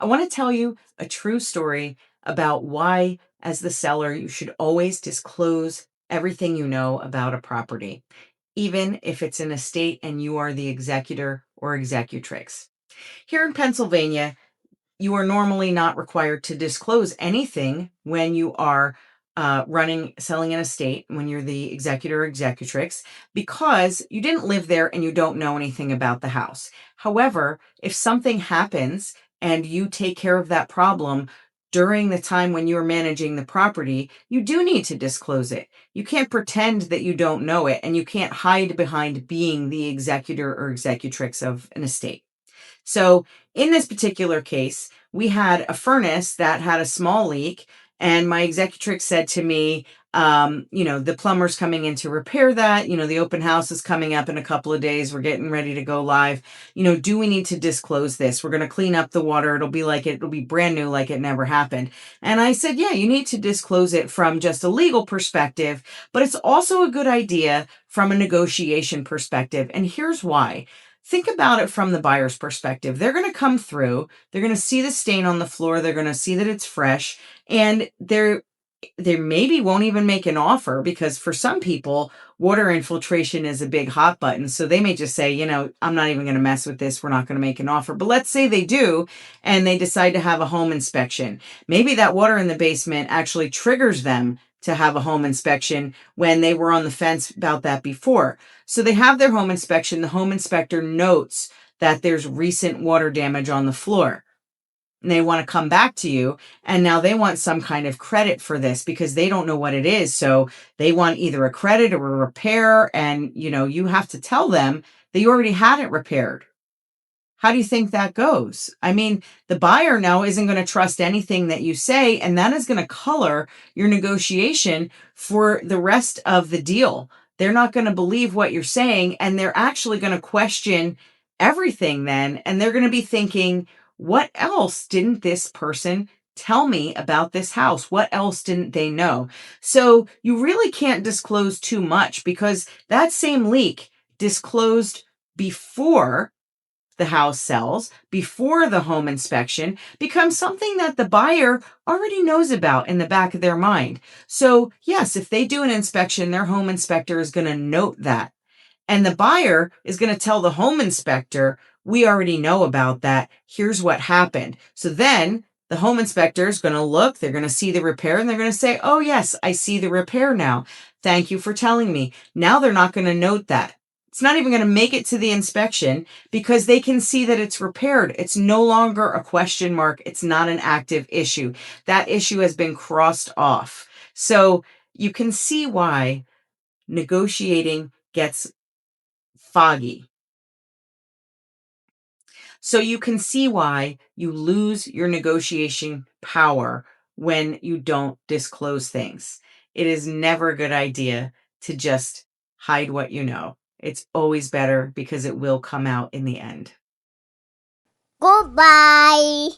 I want to tell you a true story about why, as the seller, you should always disclose everything you know about a property, even if it's an estate and you are the executor or executrix. Here in Pennsylvania, you are normally not required to disclose anything when you are selling an estate, when you're the executor or executrix, because you didn't live there and you don't know anything about the house. However, if something happens and you take care of that problem during the time when you're managing the property, you do need to disclose it. You can't pretend that you don't know it, and you can't hide behind being the executor or executrix of an estate. So in this particular case, we had a furnace that had a small leak, and my executrix said to me, the plumber's coming in to repair that. The open house is coming up in a couple of days. We're getting ready to go live. Do we need to disclose this? We're going to clean up the water. It'll be brand new, like it never happened. And I said, yeah, you need to disclose it from just a legal perspective, but it's also a good idea from a negotiation perspective. And here's why. Think about it from the buyer's perspective. They're going to come through, they're going to see the stain on the floor, they're going to see that it's fresh, and they maybe won't even make an offer, because for some people, water infiltration is a big hot button. So they may just say, I'm not even going to mess with this. We're not going to make an offer. But let's say they do, and they decide to have a home inspection. Maybe that water in the basement actually triggers them to have a home inspection when they were on the fence about that before. So they have their home inspection. The home inspector notes that there's recent water damage on the floor. And they want to come back to you, and now they want some kind of credit for this because they don't know what it is. So they want either a credit or a repair, and you have to tell them that you already had it repaired. How do you think that goes? I mean, the buyer now isn't going to trust anything that you say, and that is going to color your negotiation for the rest of the deal. They're not going to believe what you're saying, and they're actually going to question everything then, and they're going to be thinking, what else didn't this person tell me about this house? What else didn't they know? So you really can't disclose too much, because that same leak disclosed before the house sells, before the home inspection, becomes something that the buyer already knows about in the back of their mind. So yes, if they do an inspection, their home inspector is going to note that. And the buyer is going to tell the home inspector, we already know about that. Here's what happened. So then the home inspector is going to look, they're going to see the repair, and they're going to say, oh yes, I see the repair now. Thank you for telling me. Now they're not going to note that. It's not even going to make it to the inspection because they can see that it's repaired. It's no longer a question mark. It's not an active issue. That issue has been crossed off. So you can see why negotiating gets foggy. So you can see why you lose your negotiation power when you don't disclose things. It is never a good idea to just hide what you know. It's always better because it will come out in the end. Goodbye.